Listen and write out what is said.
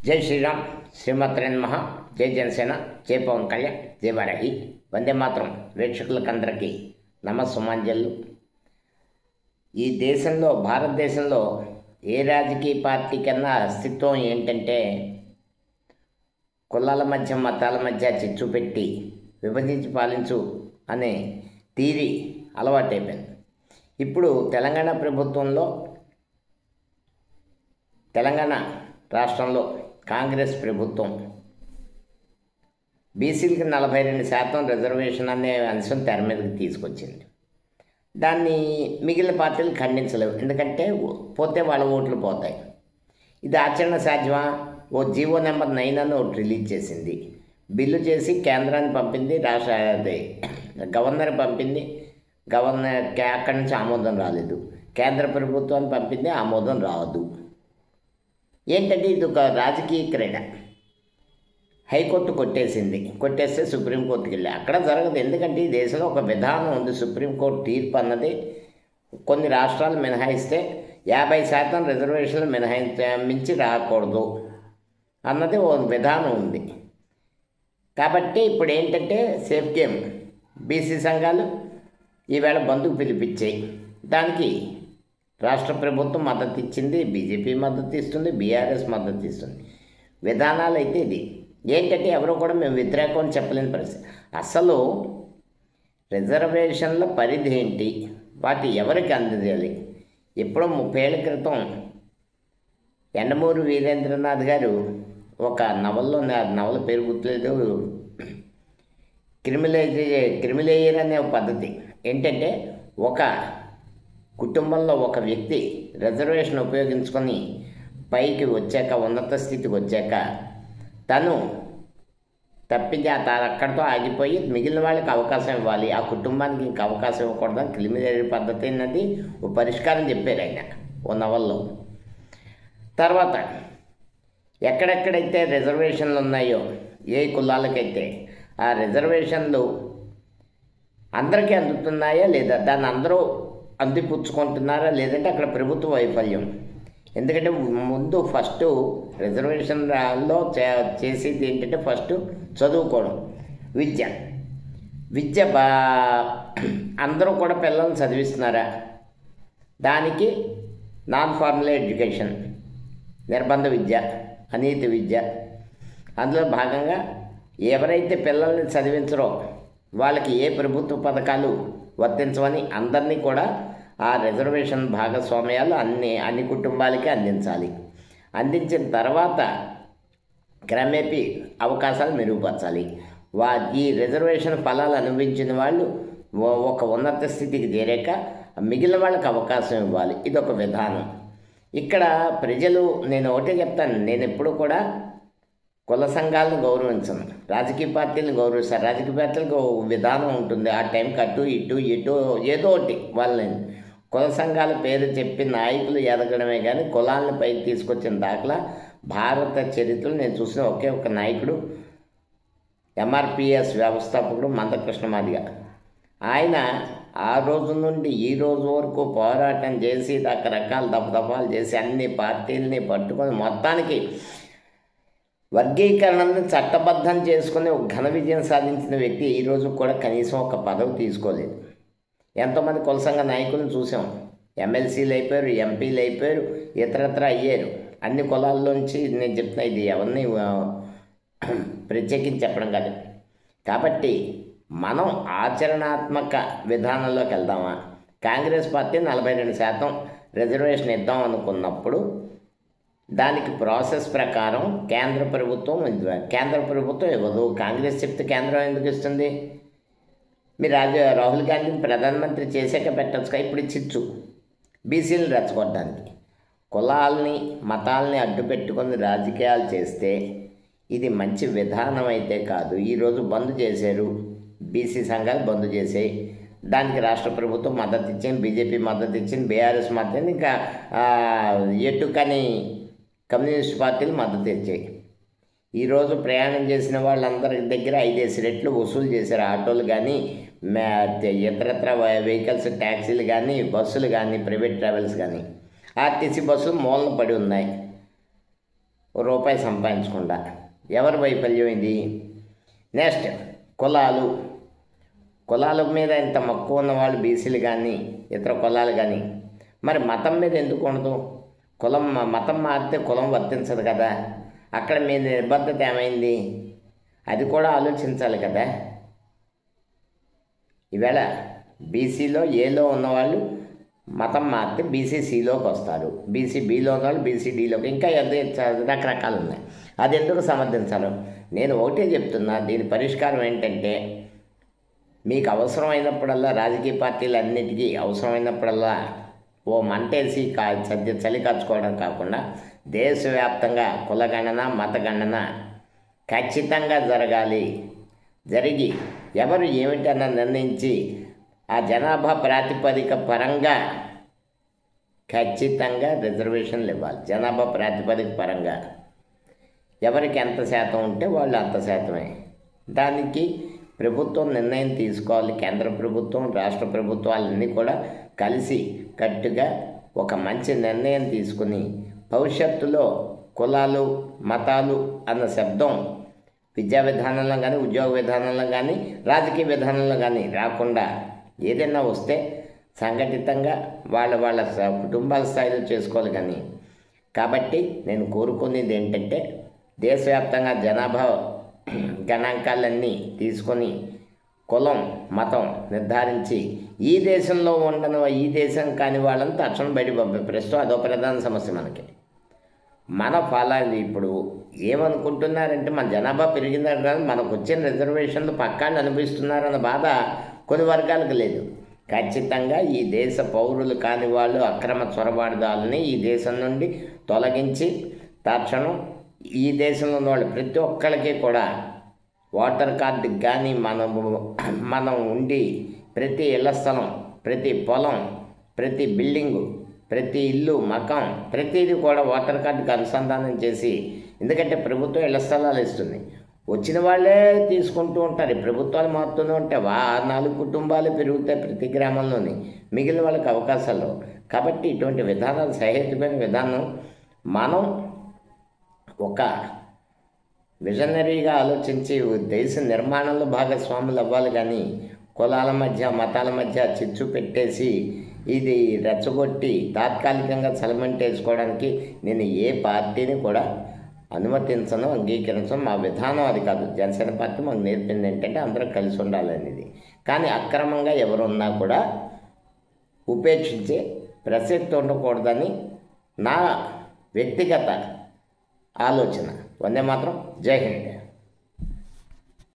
జై శ్రీరామ్, శ్రీమాత్రే నమః. జై జనసేన, జై పవన్ కళ్యాణ్, జై వారాహి. వందే మాత్రం వీక్షకులకందరికీ నమస్సుమాంజలు. ఈ దేశంలో, భారతదేశంలో ఏ రాజకీయ పార్టీ కన్నా అస్తిత్వం ఏంటంటే కులాల మధ్య, మతాల మధ్య చిచ్చు పెట్టి విభజించి పాలించు అనే థీరీ అలవాటైపోయింది. ఇప్పుడు తెలంగాణ ప్రభుత్వంలో, తెలంగాణ రాష్ట్రంలో కాంగ్రెస్ ప్రభుత్వం బీసీలకి 42% రిజర్వేషన్ అనే అంశం తెర మీదకి తీసుకొచ్చింది. దాన్ని మిగిలిన పార్టీలు ఖండించలేవు, ఎందుకంటే పోతే వాళ్ళ ఓట్లు పోతాయి. ఇది ఆచరణ సాధ్యమా? ఓ జీవో నెంబర్ 9 అని ఒకటి రిలీజ్ చేసింది. బిల్లు చేసి కేంద్రాన్ని పంపింది, గవర్నర్ పంపింది. గవర్నర్కి అక్కడి నుంచి ఆమోదం రాలేదు. కేంద్ర ప్రభుత్వాన్ని పంపింది, ఆమోదం రాదు. ఏంటంటే ఇది ఒక రాజకీయ క్రీడ. హైకోర్టు కొట్టేస్తే సుప్రీంకోర్టుకి వెళ్ళి అక్కడ జరగదు. ఎందుకంటే ఈ దేశంలో ఒక విధానం ఉంది. సుప్రీంకోర్టు తీర్పు అన్నది కొన్ని రాష్ట్రాలు మినహాయిస్తే 50% రిజర్వేషన్లు మించి రాకూడదు అన్నది ఓ విధానం ఉంది. కాబట్టి ఇప్పుడు ఏంటంటే సేఫ్ గేమ్. బీసీ సంఘాలు ఈవేళ బంధుకు పిలిపించాయి. దానికి రాష్ట్ర ప్రభుత్వం మద్దతు ఇచ్చింది, బీజేపీ మద్దతు ఇస్తుంది, బీఆర్ఎస్ మద్దతు ఇస్తుంది. విధానాలు అయితే ఇది ఏంటంటే ఎవరో కూడా మేము వ్యతిరేకం అని చెప్పలేని పరిస్థితి. అసలు రిజర్వేషన్ల పరిధి ఏంటి, వాటి ఎవరికి అందజేయాలి? ఎప్పుడో 30 ఏళ్ల క్రితం యండమూరి వీరేంద్రనాథ్ గారు ఒక నవల పేరు గుర్తులేదు, క్రిమిలేయర్ అనే ఒక పద్ధతి ఏంటంటే ఒక కుటుంబంలో ఒక వ్యక్తి రిజర్వేషన్ ఉపయోగించుకొని పైకి వచ్చాక, ఉన్నత స్థితికి వచ్చాక తను తప్పించి అక్కడితో ఆగిపోయి మిగిలిన వాళ్ళకి అవకాశం ఇవ్వాలి, ఆ కుటుంబానికి ఇంకా అవకాశం ఇవ్వకూడదని క్రిమిలేయర్ పద్ధతి అన్నది ఓ పరిష్కారం చెప్పారు ఆయన ఓ నవల్లో. తర్వాత ఎక్కడెక్కడైతే రిజర్వేషన్లు ఉన్నాయో, ఏ కులాలకైతే ఆ రిజర్వేషన్లు అందరికీ అందుతున్నాయా లేదా, దాన్ని అందరూ అందిపుచ్చుకుంటున్నారా లేదంటే అక్కడ ప్రభుత్వ వైఫల్యం. ఎందుకంటే ముందు ఫస్ట్ రిజర్వేషన్లో చేసేది ఏంటంటే ఫస్ట్ చదువుకోవడం, విద్య అందరూ కూడా పిల్లల్ని చదివిస్తున్నారా? దానికి నాన్ ఫార్మల్ ఎడ్యుకేషన్, నిర్బంధ విద్య, అనీతి విద్య. అందులో భాగంగా ఎవరైతే పిల్లల్ని చదివించరో వాళ్ళకి ఏ ప్రభుత్వ పథకాలు వర్తించవని అందరినీ కూడా ఆ రిజర్వేషన్ భాగస్వామ్యాలు అన్ని కుటుంబాలకి అందించాలి. అందించిన తర్వాత క్రమేపీ అవకాశాలు మెరుగుపరచాలి. ఈ రిజర్వేషన్ ఫలాలు అనుభవించిన వాళ్ళు ఒక ఉన్నత స్థితికి చేరాక మిగిలిన వాళ్ళకి అవకాశం ఇవ్వాలి. ఇదొక విధానం. ఇక్కడ ప్రజలు, నేను ఒకటే చెప్తాను, నేను ఎప్పుడు కూడా కుల సంఘాలను గౌరవించను, రాజకీయ పార్టీలను గౌరవిస్తాను. రాజకీయ పార్టీలకు విధానం ఉంటుంది, ఆ టైంకి అటు ఇటు ఏదో ఒకటి వాళ్ళని. కుల సంఘాల పేరు చెప్పి నాయకులు ఎదగడమే కానీ కులాలను పైకి తీసుకొచ్చిన దాఖలా భారత చరిత్రలో నేను చూసిన ఒకే ఒక నాయకుడు ఎంఆర్పిఎస్ వ్యవస్థాపకుడు మందకృష్ణ మాదిగ. ఆయన ఆ రోజు నుండి ఈ రోజు వరకు పోరాటం చేసి రకరకాల దఫాలు చేసి అన్ని పార్టీలని పట్టుకొని మొత్తానికి వర్గీకరణను చట్టబద్ధం చేసుకుని ఒక ఘన విజయం సాధించిన వ్యక్తి ఈరోజు కూడా కనీసం ఒక పదవి తీసుకోలేదు. ఎంతోమంది కుల సంఘ నాయకులను చూసాం, ఎమ్మెల్సీలు అయిపోయారు, ఎంపీలు అయిపోయారు, ఇతరత్ర అయ్యారు. అన్ని కులాల్లోంచి నేను చెప్తున్నా, ఇది ఎవరిని ప్రత్యేకించి చెప్పడం కాదు. కాబట్టి మనం ఆచరణాత్మక విధానంలోకి వెళ్దామా? కాంగ్రెస్ పార్టీ 42% రిజర్వేషన్ ఇద్దాం అనుకున్నప్పుడు దానికి ప్రాసెస్ ప్రకారం కేంద్ర ప్రభుత్వం ఇవ్వదు. కాంగ్రెస్ చెప్తే కేంద్రం ఎందుకు ఇస్తుంది? మీరు రాహుల్ గాంధీని ప్రధానమంత్రి చేశాక పెట్టచ్చు. ఇప్పుడు చిచ్చు బీసీలను రెచ్చగొట్టడానికి, కులాలని మతాలని అడ్డు పెట్టుకొని రాజకీయాలు చేస్తే ఇది మంచి విధానం అయితే కాదు. ఈరోజు బంద్ చేశారు, బీసీ సంఘాలు బంద్ చేసాయి. దానికి రాష్ట్ర ప్రభుత్వం మద్దతు ఇచ్చింది, బీజేపీ మద్దతు ఇచ్చింది, బీఆర్ఎస్ మద్దతు, ఇంకా ఎటుకని కమ్యూనిస్ట్ పార్టీలు మద్దతు ఇచ్చాయి. ఈరోజు ప్రయాణం చేసిన వాళ్ళందరి దగ్గర 5 రెట్లు వసూలు చేశారు. ఆటోలు కానీ, ఇతరత్ర వెహికల్స్, ట్యాక్సీలు కానీ, బస్సులు కానీ, ప్రైవేట్ ట్రావెల్స్ కానీ. ఆర్టీసీ బస్సులు మూలన పడి ఉన్నాయి. ఓ రూపాయి సంపాదించకుండా. ఎవరి వైఫల్యం ఇది? నెక్స్ట్ కులాల మీద ఇంత మక్కువ ఉన్నవాళ్ళు బీసీలు కానీ ఇతర కులాలు కానీ, మరి మతం మీద ఎందుకు ఉండదు? మతం మారితే కులం వర్తించదు కదా. అక్కడ మీ నిబద్ధత ఏమైంది? అది కూడా ఆలోచించాలి కదా. ఈవేళ బీసీలో ఏలో ఉన్నవాళ్ళు మతం మారితే బీసీ సిలోకి వస్తారు, బీసీ బీలో ఉన్నవాళ్ళు బీసీ డీలోకి, ఇంకా రకరకాలు ఉన్నాయి. అది ఎందుకు సమర్థించాలి? నేను ఒకటే చెప్తున్నా, దీని పరిష్కారం ఏంటంటే, మీకు అవసరమైనప్పుడల్లా రాజకీయ పార్టీలన్నిటికీ అవసరమైనప్పుడల్లా ఓ మంటేసి చలి కాచుకోవడం కాకుండా దేశవ్యాప్తంగా కులగణన మతగణన ఖచ్చితంగా జరగాలి. జరిగి ఎవరు ఏమిటన్న నిర్ణయించి ఆ జనాభా ప్రాతిపదిక పరంగా ఖచ్చితంగా రిజర్వేషన్లు ఇవ్వాలి. జనాభా ప్రాతిపదిక పరంగా ఎవరికి ఎంత శాతం ఉంటే వాళ్ళు అంత శాతమే. దానికి ప్రభుత్వం నిర్ణయం తీసుకోవాలి. కేంద్ర ప్రభుత్వం రాష్ట్ర ప్రభుత్వాలన్నీ కూడా కలిసి కట్టుగా ఒక మంచి నిర్ణయం తీసుకుని భవిష్యత్తులో కులాలు మతాలు అన్న శబ్దం విద్యా విధానంలో కానీ ఉద్యోగ విధానంలో కానీ రాజకీయ విధానంలో కానీ రాకుండా ఏదైనా వస్తే సంఘటితంగా వాళ్ళ కుటుంబాల స్థాయిలో చేసుకోవాలి. కానీ కాబట్టి నేను కోరుకునేది ఏంటంటే, దేశవ్యాప్తంగా జనాభా గణాంకాలన్నీ తీసుకొని కులం మతం నిర్ధారించి ఈ దేశంలో ఉండని ఈ దేశం కాని వాళ్ళని తక్షణం బయట పంపే ప్రస్తుతం అదో ప్రధాన సమస్య మనకి. మన ఫలాలు ఇప్పుడు ఏమనుకుంటున్నారంటే, మన జనాభా పెరిగిందని కానీ మనకు వచ్చిన రిజర్వేషన్లు పక్కాన్ని అనుభవిస్తున్నారన్న బాధ కొన్ని వర్గాలకు లేదు. ఖచ్చితంగా ఈ దేశ పౌరులు కాని వాళ్ళు అక్రమ చొరబాటుదారులని ఈ దేశం నుండి తొలగించి తక్షణం ఈ దేశంలో ఉన్న వాళ్ళు ప్రతి ఒక్కరికి కూడా ఓటర్ కార్డుకి కానీ మనం ఉండి ప్రతి ఇళ్ల స్థలం ప్రతి పొలం ప్రతి బిల్డింగు ప్రతి ఇల్లు మకాం ప్రతిదీ కూడా ఓటర్ కార్డుకి అనుసంధానం చేసి, ఎందుకంటే ప్రభుత్వం ఇళ్ల స్థలాలు ఇస్తుంది, వచ్చిన వాళ్ళే తీసుకుంటూ ఉంటారు, ప్రభుత్వాలు మారుతూనే ఉంటాయి, 4 కుటుంబాలు పెరుగుతాయి ప్రతి గ్రామంలోని, మిగిలిన వాళ్ళకి అవకాశాలు. కాబట్టి ఇటువంటి విధానాలు సహేతుకమైన విధానం. మనం ఒక విజనరీగా ఆలోచించి దేశ నిర్మాణంలో భాగస్వాములు అవ్వాలి. కానీ కులాల మధ్య మతాల మధ్య చిచ్చు పెట్టేసి ఇది రెచ్చగొట్టి తాత్కాలికంగా సెలమెంట్ వేసుకోవడానికి నేను ఏ పార్టీని కూడా అనుమతించను, అంగీకరించను. మా విధానం అది కాదు. జనసేన పార్టీ మాకు నేర్పింది ఏంటంటే అందరూ కలిసి ఉండాలనేది. కానీ అక్రమంగా ఎవరున్నా కూడా ఉపేక్షించే ప్రసక్తి ఉండకూడదని నా వ్యక్తిగత ఆలోచన. వందే మాత్రం. జై హింద్.